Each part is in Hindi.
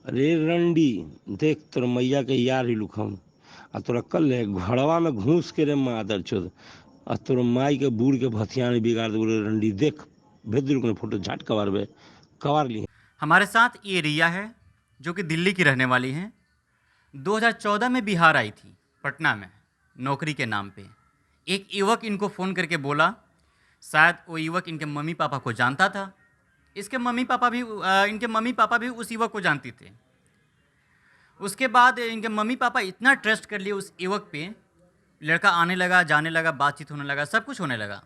अरे रंडी, देख तोर मैया के यार ही लुखम आ तोरा कल घड़वा में घूस के रे मादर चोद आ तोर माई के बूढ़ के भथियान बिगाड़ दे रे रंडी। देख भेज दिल को फोटो झाट कबार बे कबार ली। हमारे साथ ये रिया है जो कि दिल्ली की रहने वाली हैं। 2014 में बिहार आई थी, पटना में, नौकरी के नाम पे। एक युवक इनको फ़ोन करके बोला, शायद वो युवक इनके मम्मी पापा को जानता था। इनके मम्मी पापा भी उस युवक को जानते थे। उसके बाद इनके मम्मी पापा इतना ट्रस्ट कर लिए उस युवक पे, लड़का आने लगा, जाने लगा, बातचीत होने लगा, सब कुछ होने लगा।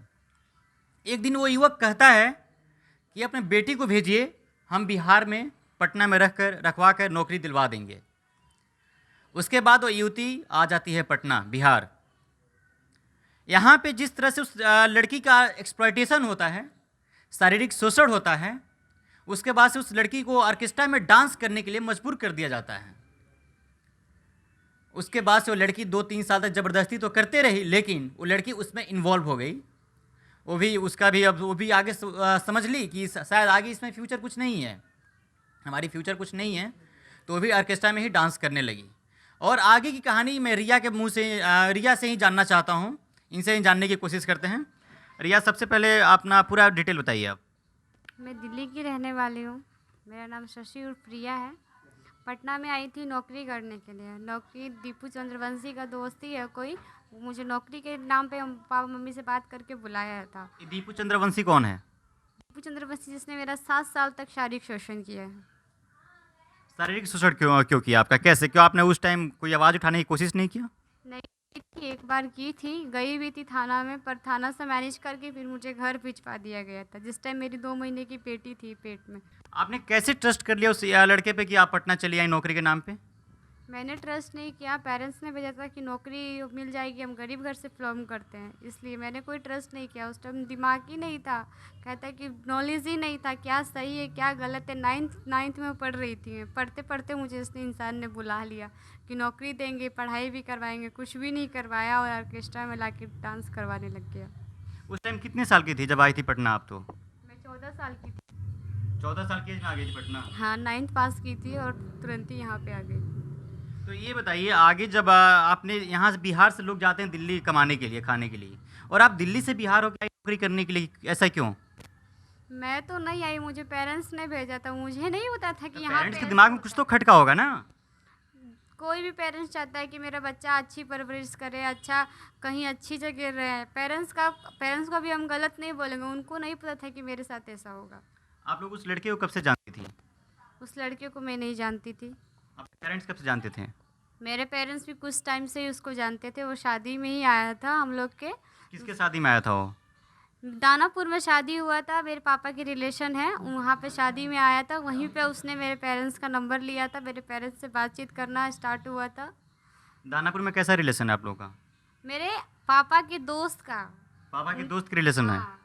एक दिन वो युवक कहता है कि अपने बेटी को भेजिए, हम बिहार में पटना में रखवा कर नौकरी दिलवा देंगे। उसके बाद वो युवती आ जाती है पटना, बिहार। यहाँ पे जिस तरह से उस लड़की का एक्सप्लॉयटेशन होता है, शारीरिक शोषण होता है, उसके बाद से उस लड़की को ऑर्केस्ट्रा में डांस करने के लिए मजबूर कर दिया जाता है। उसके बाद से वो लड़की 2-3 साल तक ज़बरदस्ती तो करते रही, लेकिन वो लड़की उसमें इन्वॉल्व हो गई। वो भी आगे समझ ली कि शायद आगे इसमें फ्यूचर कुछ नहीं है, हमारी फ्यूचर कुछ नहीं है, तो वो भी ऑर्केस्ट्रा में ही डांस करने लगी। और आगे की कहानी मैं रिया के मुंह से रिया से ही जानना चाहता हूँ, इनसे ही जानने की कोशिश करते हैं। रिया, सबसे पहले अपना पूरा डिटेल बताइए आप। मैं दिल्ली की रहने वाली हूँ। मेरा नाम शशि उर्फ प्रिया है। पटना में आई थी नौकरी करने के लिए। नौकरी दीपू चंद्रवंशी का दोस्ती है कोई, वो मुझे नौकरी के नाम पे पापा मम्मी से बात करके बुलाया था। ये दीपू चंद्रवंशी कौन है? दीपू चंद्रवंशी जिसने मेरा 7 साल तक शारीरिक शोषण किया है। शारीरिक शोषण क्यों किया आपका? कैसे? क्यों आपने उस टाइम कोई आवाज़ उठाने की कोशिश नहीं किया? नहीं थी, एक बार की थी, गई भी थी थाना में, पर थाना से मैनेज करके फिर मुझे घर भिजवा दिया गया था, जिस टाइम मेरी 2 महीने की बेटी थी पेट में। आपने कैसे ट्रस्ट कर लिया उस लड़के पे कि आप पटना चली आई नौकरी के नाम पे? मैंने ट्रस्ट नहीं किया, पेरेंट्स ने भेजा था कि नौकरी मिल जाएगी, हम गरीब घर से बिलोंग करते हैं, इसलिए मैंने कोई ट्रस्ट नहीं किया। उस टाइम दिमाग ही नहीं था, कहता है कि नॉलेज ही नहीं था क्या सही है क्या गलत है। नाइन्थ में पढ़ रही थी मैं। पढ़ते पढ़ते मुझे इसने इंसान ने बुला लिया कि नौकरी देंगे, पढ़ाई भी करवाएंगे, कुछ भी नहीं करवाया और ऑर्केस्ट्रा में ला के डांस करवाने लग गया। उस टाइम कितने साल की थी जब आई थी पटना आप? तो मैं 14 साल की थी। 14 साल की एज में आ गई थी पटना? हाँ, 9th पास की थी और तुरंत ही यहाँ पे आ गई। तो ये बताइए, आगे जब आपने यहाँ से बिहार से लोग जाते हैं दिल्ली कमाने के लिए, खाने के लिए, और आप दिल्ली से बिहार होकर आई नौकरी करने के लिए, ऐसा क्यों? मैं तो नहीं आई, मुझे पेरेंट्स ने भेजा था, मुझे नहीं पता था कि यहाँ पेरेंट्स पे के दिमाग में कुछ तो खटका होगा ना? कोई भी पेरेंट्स चाहता है कि मेरा बच्चा अच्छी परवरिश करे, अच्छा कहीं अच्छी जगह रहे। पेरेंट्स को भी हम गलत नहीं बोलेंगे, उनको नहीं पता था कि मेरे साथ ऐसा होगा। आप लोग उस लड़के को कब से जानती थी? उस लड़के को मैं नहीं जानती थी। आपके पेरेंट्स कब से जानते थे? मेरे पेरेंट्स भी कुछ टाइम से ही उसको जानते थे, वो शादी में ही आया था हम लोग के। किसके शादी में आया था वो? दानापुर में शादी हुआ था, मेरे पापा के रिलेशन है, वहाँ पे शादी में आया था। वहीं पे उसने मेरे पेरेंट्स का नंबर लिया था, मेरे पेरेंट्स से बातचीत करना स्टार्ट हुआ था। दानापुर में कैसा रिलेशन है आप लोगों का? मेरे पापा के दोस्त का। पापा के दोस्त के रिलेशन है? हाँ,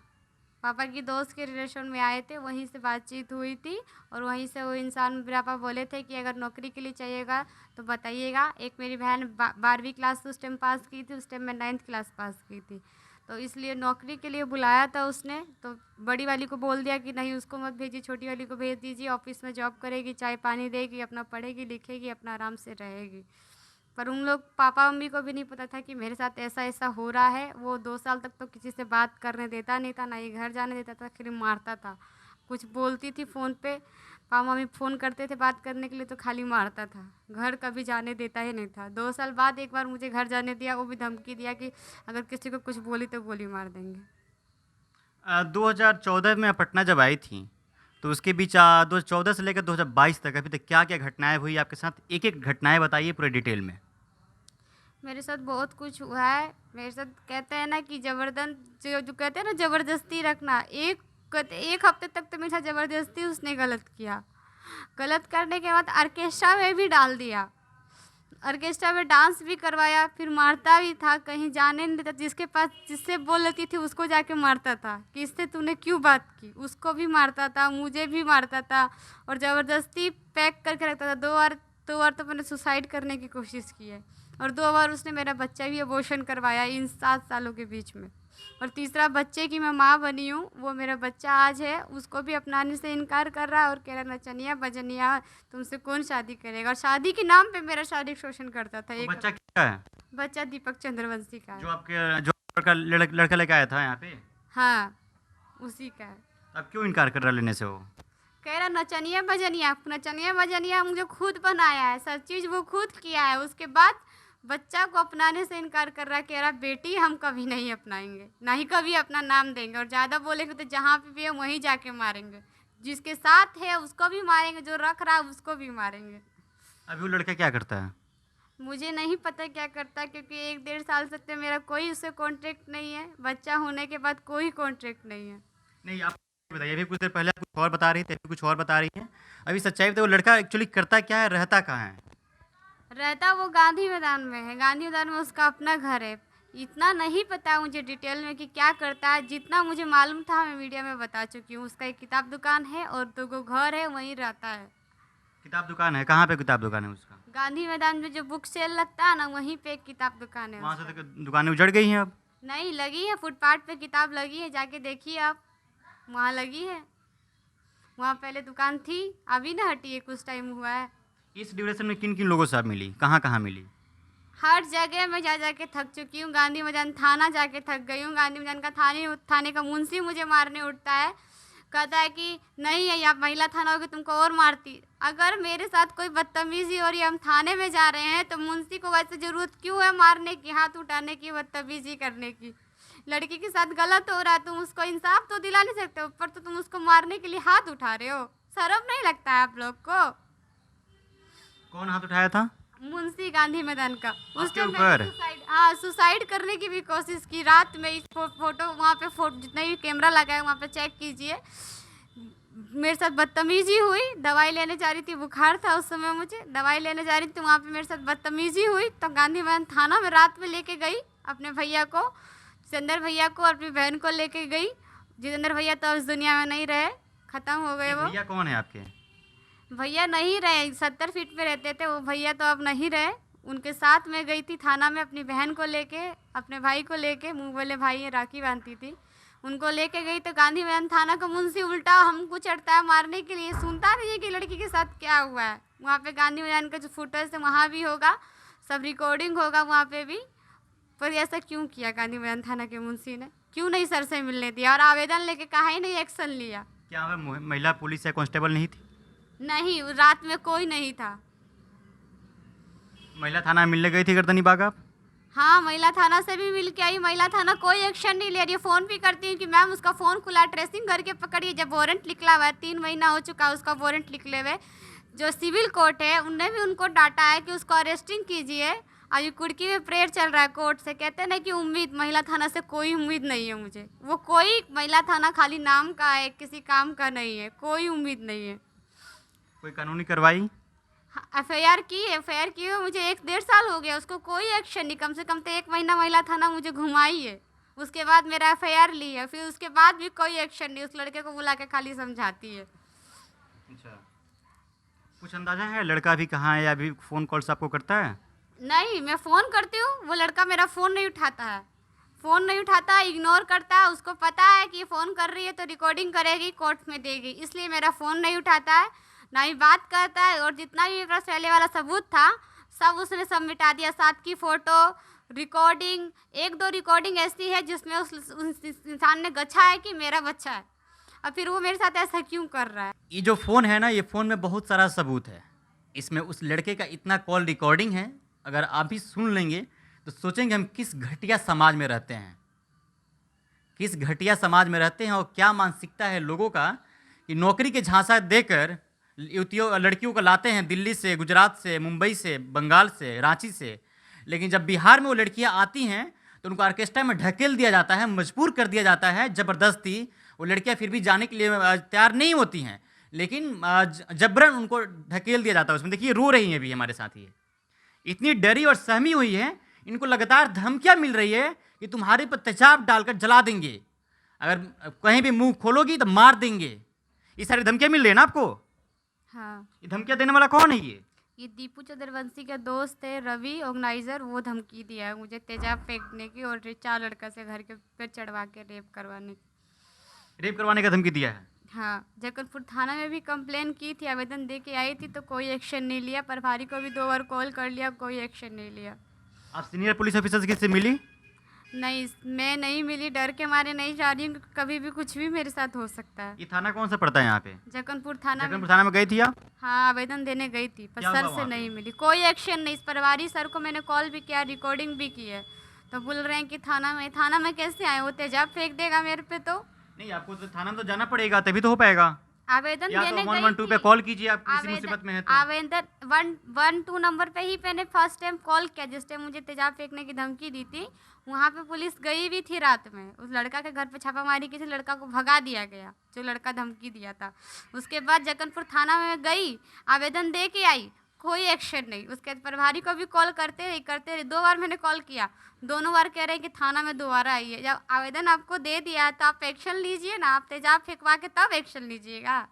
पापा की दोस्त के रिलेशन में आए थे, वहीं से बातचीत हुई थी। और वहीं से वो इंसान, मेरे पापा बोले थे कि अगर नौकरी के लिए चाहिएगा तो बताइएगा। एक मेरी बहन 12वीं क्लास उस टाइम पास की थी, उस टाइम मैं 9th क्लास पास की थी, तो इसलिए नौकरी के लिए बुलाया था उसने। तो बड़ी वाली को बोल दिया कि नहीं उसको मत भेजिए, छोटी वाली को भेज दीजिए, ऑफिस में जॉब करेगी, चाय पानी देगी, अपना पढ़ेगी लिखेगी, अपना आराम से रहेगी। पर उन लोग पापा मम्मी को भी नहीं पता था कि मेरे साथ ऐसा ऐसा हो रहा है। वो 2 साल तक तो किसी से बात करने देता नहीं था, ना ही घर जाने देता था, फिर मारता था। कुछ बोलती थी फ़ोन पे, पापा मम्मी फ़ोन करते थे बात करने के लिए तो खाली मारता था, घर कभी जाने देता ही नहीं था। 2 साल बाद एक बार मुझे घर जाने दिया, वो भी धमकी दिया कि अगर किसी को कुछ बोली तो गोली मार देंगे। 2014 में आप पटना जब आई थी, तो उसके बीच 2014 से लेकर 2022 तक अभी तक क्या क्या घटनाएं हुई आपके साथ? एक एक घटनाएं बताइए पूरे डिटेल में। मेरे साथ बहुत कुछ हुआ है। मेरे साथ कहते हैं ना कि जो कहते हैं ना ज़बरदस्ती रखना, एक हफ्ते तक तो मेरे साथ ज़बरदस्ती उसने गलत किया। गलत करने के बाद ऑर्केस्ट्रा में भी डाल दिया, ऑर्केस्ट्रा में डांस भी करवाया, फिर मारता भी था, कहीं जाने नहीं देता। जिससे बोल लेती थी उसको जाके मारता था कि इससे तूने क्यों बात की, उसको भी मारता था, मुझे भी मारता था, और ज़बरदस्ती पैक करके रखता था। 2 बार तो मैंने सुसाइड करने की कोशिश की है, और 2 बार उसने मेरा बच्चा भी अबॉर्शन करवाया इन 7 सालों के बीच में। और तीसरा बच्चे की मैं माँ बनी हूँ, वो मेरा बच्चा आज है, उसको भी अपनाने से इनकार कर रहा है और कह रहा नचनिया बजनिया तुमसे कौन शादी करेगा। और शादी के नाम पे मेरा शारीरिक शोषण करता था। वो एक बच्चा क्या है बच्चा दीपक चंद्रवंशी का जो है। आपके जो लड़का लेके आया था यहाँ पे? हाँ, उसी का है। अब क्यों इनकार कर रहा लेने से वो? कह रहा नचनिया बजनिया मुझे खुद बनाया है, सब चीज़ वो खुद किया है। उसके बाद बच्चा को अपनाने से इनकार कर रहा है, कह रहा बेटी हम कभी नहीं अपनाएंगे, ना ही कभी अपना नाम देंगे, और ज़्यादा बोलेंगे तो जहाँ पे भी है वहीं जाके मारेंगे, जिसके साथ है उसको भी मारेंगे, जो रख रहा है उसको भी मारेंगे। अभी वो लड़का क्या करता है? मुझे नहीं पता क्या करता, क्योंकि 1-1.5 साल से तो मेरा कोई उससे कॉन्ट्रैक्ट नहीं है। बच्चा होने के बाद कोई कॉन्ट्रैक्ट नहीं है। नहीं, आप बताइए। अभी कुछ देर पहले आप कुछ और बता रही थी, अभी कुछ और बता रही हैं। अभी सच्चाई बताइए, वो लड़का एक्चुअली करता क्या है, रहता कहाँ है? रहता वो गांधी मैदान में है, गांधी मैदान में उसका अपना घर है। इतना नहीं पता मुझे डिटेल में कि क्या करता है, जितना मुझे मालूम था मैं मीडिया में बता चुकी हूँ। उसका एक किताब दुकान है और 2 घर है, वहीं रहता है। किताब दुकान है? कहाँ पे किताब दुकान है उसका? गांधी मैदान में जो बुक सेल लगता है ना, वहीं पे एक किताब दुकान है वहाँ से उसका। तो दुकानें उजड़ गई हैं अब। नहीं लगी है, फुटपाथ पे किताब लगी है, जाके देखिए आप, वहाँ लगी है। वहाँ पहले दुकान थी, अभी ना हटी है, कुछ टाइम हुआ है। इस ड्यूरेशन में किन किन लोगों से आप मिली, कहाँ कहाँ मिली? हर जगह मैं जा जा के थक चुकी हूँ। गांधी मैदान थाना जाके थक गई हूँ। गांधी मैदान का थाने का मुंशी मुझे मारने उठता है, कहता है कि नहीं है आप महिला थाना होगी तुमको और मारती। अगर मेरे साथ कोई बदतमीजी हो रही है, हम थाने में जा रहे हैं, तो मुंशी को वैसे ज़रूरत क्यों है मारने की, हाथ उठाने की, बदतमीजी करने की? लड़की के साथ गलत हो रहा है, तुम उसको इंसाफ तो दिला नहीं सकते, ऊपर तो तुम उसको मारने के लिए हाथ उठा रहे हो। शर्म नहीं लगता है आप लोग को? कौन हाथ उठाया था? मुंशी गांधी मैदान का। उस आपके टाइम ऊपर? सुसाइड करने की भी कोशिश की। रात में इस फोटो वहाँ पे जितना भी कैमरा लगा है वहाँ पे चेक कीजिए। मेरे साथ बदतमीजी हुई, दवाई लेने जा रही थी, बुखार था उस समय मुझे, दवाई लेने जा रही थी, वहाँ पे मेरे साथ बदतमीजी हुई। तो गांधी मैदान थाना में रात में लेके गई अपने भैया को, जितेंद्र भैया को, और अपनी बहन को लेके गई। जितेंद्र भैया तो इस दुनिया में नहीं रहे, ख़त्म हो गए वो। भैया कौन है आपके? भैया नहीं रहे, 70 फीट पे रहते थे वो भैया, तो अब नहीं रहे। उनके साथ मैं गई थी थाना में अपनी बहन को लेके, अपने भाई को लेके, मुँह बोले भाई है, राखी बांधती थी, उनको लेके गई। तो गांधी मैदान थाना का मुंशी उल्टा हमको चढ़ता है मारने के लिए, सुनता नहीं है कि लड़की के साथ क्या हुआ है। वहाँ पे गांधी मैदान का जो फुटेज है वहाँ भी होगा, सब रिकॉर्डिंग होगा वहाँ पे भी। पर ऐसा क्यों किया गांधी मैदान थाना के मुंशी ने? क्यों नहीं सर से मिलने दिया और आवेदन लेके कहा ही नहीं एक्शन लिया? क्या वहाँ महिला पुलिस या कांस्टेबल नहीं थी? नहीं, रात में कोई नहीं था। महिला थाना में मिलने गई थी गर्दनी बाग आप? हाँ, महिला थाना से भी मिल के आई। महिला थाना कोई एक्शन नहीं ले रही है। फ़ोन भी करती हूँ कि मैम उसका फ़ोन खुला, ट्रेसिंग करके पकड़िए। जब वारंट निकला हुआ है, 3 महीना हो चुका है उसका वारंट निकले हुए। जो सिविल कोर्ट है उनने भी उनको डांटा है कि उसको अरेस्टिंग कीजिए। अभी कुर्की में प्रेयर चल रहा है कोर्ट से, कहते हैं ना कि उम्मीद, महिला थाना से कोई उम्मीद नहीं है मुझे। वो कोई महिला थाना खाली नाम का है, किसी काम का नहीं है, कोई उम्मीद नहीं है। कोई कानूनी कार्रवाई? एफआईआर की हुई मुझे 1-1.5 साल हो गया, उसको कोई एक्शन नहीं। कम से कम तो 1 महीना महिला थाना मुझे घुमाई है, उसके बाद मेरा एफआईआर ली है, फिर उसके बाद भी कोई एक्शन नहीं। उस लड़के को बुला के खाली समझाती है। अच्छा, कुछ अंदाजा है लड़का अभी कहाँ है या अभी फ़ोन कॉल्स आपको करता है? नहीं, मैं फ़ोन करती हूँ, वो लड़का मेरा फ़ोन नहीं उठाता है, फ़ोन नहीं उठाता है, इग्नोर करता है। उसको पता है कि फ़ोन कर रही है तो रिकॉर्डिंग करेगी, कोर्ट में देगी, इसलिए मेरा फ़ोन नहीं उठाता है, ना ही बात करता है। और जितना भी मेरे पास पहले वाला सबूत था सब उसने सब मिटा दिया। साथ की फ़ोटो, रिकॉर्डिंग, 1-2 रिकॉर्डिंग ऐसी है जिसमें उस इंसान ने गछा है कि मेरा बच्चा है, और फिर वो मेरे साथ ऐसा क्यों कर रहा है? ये जो फ़ोन है ना, ये फ़ोन में बहुत सारा सबूत है। इसमें उस लड़के का इतना कॉल रिकॉर्डिंग है, अगर आप भी सुन लेंगे तो सोचेंगे हम किस घटिया समाज में रहते हैं, किस घटिया समाज में रहते हैं, और क्या मानसिकता है लोगों का कि नौकरी के झांसा देकर युवतियों लड़कियों को लाते हैं दिल्ली से, गुजरात से, मुंबई से, बंगाल से, रांची से, लेकिन जब बिहार में वो लड़कियां आती हैं तो उनको ऑर्केस्ट्रा में ढकेल दिया जाता है, मजबूर कर दिया जाता है ज़बरदस्ती। वो लड़कियां फिर भी जाने के लिए तैयार नहीं होती हैं, लेकिन जबरन उनको ढकेल दिया जाता है उसमें। देखिए रो रही हैं अभी हमारे साथ, ये इतनी डरी और सहमी हुई है, इनको लगातार धमकियां मिल रही है कि तुम्हारे पर तेजाब डालकर जला देंगे, अगर कहीं भी मुंह खोलोगी तो मार देंगे। ये सारी धमकियां मिल रही है ना आपको? हाँ, ये धमकियां देने वाला कौन है? कि दीपू चंद्रवंशी के दोस्त थे रवि ऑर्गेनाइजर, वो धमकी दिया है मुझे तेजाब फेंकने की और 4 लड़का से घर के पे चढ़वा के रेप करवाने की। रेप करवाने का धमकी दिया है। हाँ, जगदलपुर थाना में भी कंप्लेन की थी, आवेदन दे के आई थी तो कोई एक्शन नहीं लिया। प्रभारी को भी 2 बार कॉल कर लिया, कोई एक्शन नहीं लिया। आप सीनियर पुलिस ऑफिसर किससे मिली? नहीं, मैं नहीं मिली, डर के मारे नहीं जा रही हूँ, क्योंकि कभी भी कुछ भी मेरे साथ हो सकता है। ये थाना कौन सा पड़ता है यहाँ पे? जगदलपुर थाना में। जगदलपुर थाना में गई थी आप? हाँ, आवेदन देने गई थी पर क्या सर हुआ से वहाँ पे? नहीं मिली, कोई एक्शन नहीं। इस प्रभारी सर को मैंने कॉल भी किया, रिकॉर्डिंग भी की है, तो बोल रहे हैं कि थाना में कैसे आए, वो तेजाब फेंक देगा मेरे पे। तो नहीं, आपको तो थाना में तो जाना पड़ेगा, तभी तो हो पाएगा। आवेदन या देने तो गई 112 पे थी। कॉल कीजिए, आप किसी मुसीबत में है तो। आवेदन 112 नंबर पे ही मैंने फर्स्ट टाइम कॉल किया, जिस टाइम मुझे तेजाब फेंकने की धमकी दी थी। वहाँ पे पुलिस गई भी थी रात में, उस लड़का के घर पे छापामारी की थी, लड़का को भगा दिया गया जो लड़का धमकी दिया था। उसके बाद जगदलपुर थाना में गई, आवेदन दे के आई, कोई एक्शन नहीं। उसके प्रभारी को भी कॉल करते रही 2 बार मैंने कॉल किया, दोनों बार कह रहे हैं कि थाना में दोबारा आइए। जब आवेदन आपको दे दिया है तो आप एक्शन लीजिए ना, आप तेजाब फेंकवा के तब एक्शन लीजिएगा।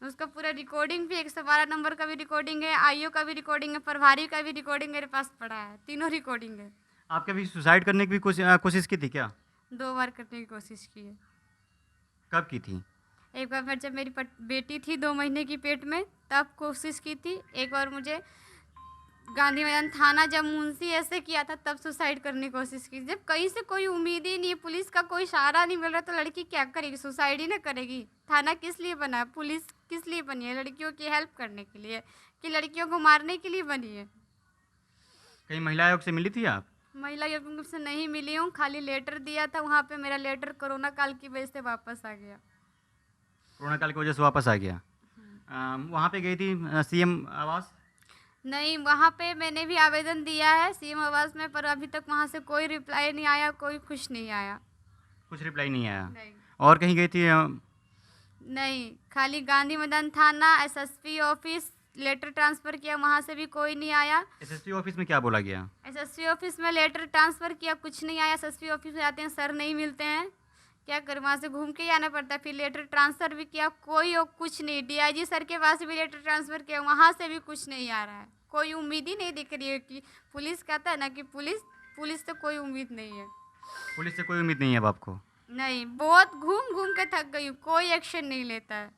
उसका पूरा रिकॉर्डिंग भी 112 नंबर का भी रिकॉर्डिंग है, आईओ का भी रिकॉर्डिंग है, प्रभारी का भी रिकॉर्डिंग मेरे पास पड़ा है, तीनों रिकॉर्डिंग है। आप कभी सुसाइड करने की भी कोशिश की थी क्या? 2 बार करने की कोशिश की है। कब की थी? एक बार मैं जब मेरी बेटी थी 2 महीने की पेट में तब कोशिश की थी। एक बार मुझे गांधी मैदान थाना जब मुंशी ऐसे किया था तब सुसाइड करने की कोशिश की। जब कहीं से कोई उम्मीद ही नहीं है, पुलिस का कोई सहारा नहीं मिल रहा, तो लड़की क्या करेगी? सुसाइड ही ना करेगी। थाना किस लिए बना है? पुलिस किस लिए बनी है? लड़कियों की हेल्प करने के लिए कि लड़कियों को मारने के लिए बनी है? कहीं महिला आयोग से मिली थी आप? महिला आयोग से नहीं मिली हूँ, खाली लेटर दिया था वहाँ पे। मेरा लेटर कोरोना काल की वजह से वापस आ गया। कोरोना काल की वजह से वापस आ गया। वहाँ पे गई थी सीएम आवास? नहीं, वहाँ पे मैंने भी आवेदन दिया है सीएम आवास में, पर अभी तक वहाँ से कोई रिप्लाई नहीं आया, कोई कुछ नहीं आया। कुछ रिप्लाई नहीं आया? नहीं, और कहीं गई थी? नहीं, खाली गांधी मैदान थाना, एसएसपी ऑफिस लेटर ट्रांसफ़र किया, वहाँ से भी कोई नहीं आया। एसएसपी ऑफिस में क्या बोला गया? एसएसपी ऑफिस में लेटर ट्रांसफ़र किया, कुछ नहीं आया। एसएसपी ऑफिस में जाते हैं, सर नहीं मिलते हैं, क्या करें, वहाँ से घूम के ही आना पड़ता है। फिर लेटर ट्रांसफ़र भी किया, कोई और कुछ नहीं। डीआईजी सर के पास भी लेटर ट्रांसफ़र किया, वहाँ से भी कुछ नहीं आ रहा है। कोई उम्मीद ही नहीं दिख रही है कि पुलिस कहता है ना कि पुलिस से कोई उम्मीद नहीं है। पुलिस से कोई उम्मीद नहीं है अब आपको? नहीं, बहुत घूम घूम के थक गई हूँ, कोई एक्शन नहीं लेता है।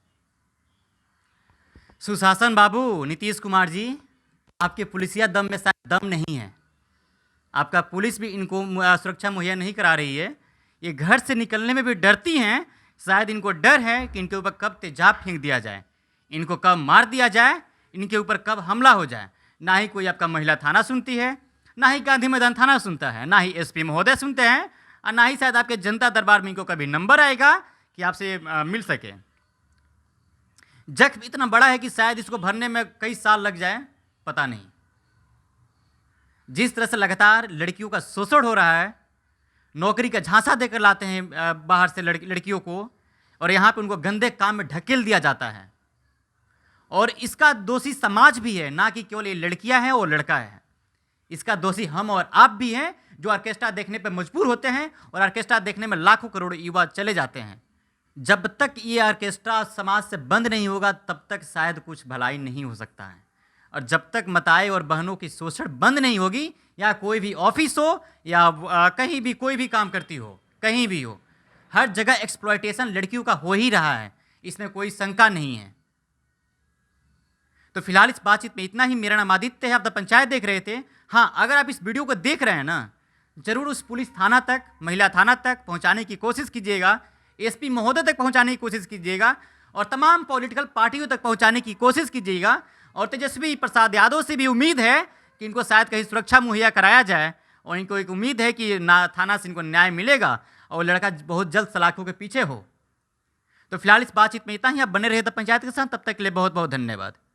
सुशासन बाबू, नीतीश कुमार जी, आपके पुलिसिया दम में शायद दम नहीं है। आपका पुलिस भी इनको सुरक्षा मुहैया नहीं करा रही है। ये घर से निकलने में भी डरती हैं। शायद इनको डर है कि इनके ऊपर कब तेजाब फेंक दिया जाए, इनको कब मार दिया जाए, इनके ऊपर कब हमला हो जाए। ना ही कोई आपका महिला थाना सुनती है, ना ही गांधी मैदान थाना सुनता है, ना ही एसपी महोदय सुनते हैं, और ना ही शायद आपके जनता दरबार में इनको कभी नंबर आएगा कि आपसे मिल सके। जख्म इतना बड़ा है कि शायद इसको भरने में कई साल लग जाए, पता नहीं। जिस तरह से लगातार लड़कियों का शोषण हो रहा है, नौकरी का झांसा देकर लाते हैं बाहर से लड़कियों को, और यहाँ पे उनको गंदे काम में ढकेल दिया जाता है। और इसका दोषी समाज भी है, ना कि केवल ये लड़कियां हैं और लड़का है। इसका दोषी हम और आप भी हैं, जो ऑर्केस्ट्रा देखने पर मजबूर होते हैं, और ऑर्केस्ट्रा देखने में लाखों करोड़ों युवा चले जाते हैं। जब तक ये ऑर्केस्ट्रा समाज से बंद नहीं होगा तब तक शायद कुछ भलाई नहीं हो सकता है। और जब तक माताएं और बहनों की शोषण बंद नहीं होगी, या कोई भी ऑफिस हो या कहीं भी कोई भी काम करती हो, कहीं भी हो, हर जगह एक्सप्लॉयटेशन लड़कियों का हो ही रहा है, इसमें कोई शंका नहीं है। तो फिलहाल इस बातचीत में इतना ही। मेरा नाम आदित्य है, आप द पंचायत देख रहे थे। हाँ, अगर आप इस वीडियो को देख रहे हैं ना, जरूर उस पुलिस थाना तक, महिला थाना तक पहुंचाने की कोशिश कीजिएगा, एसपी महोदय तक पहुंचाने की कोशिश कीजिएगा, और तमाम पॉलिटिकल पार्टियों तक पहुंचाने की कोशिश कीजिएगा। और तेजस्वी प्रसाद यादव से भी उम्मीद है कि इनको शायद कहीं सुरक्षा मुहैया कराया जाए, और इनको एक उम्मीद है कि थाना से इनको न्याय मिलेगा और लड़का बहुत जल्द सलाखों के पीछे हो। तो फिलहाल इस बातचीत में इतना ही। आप बने रहे द पंचायत के साथ, तब तक के लिए बहुत बहुत धन्यवाद।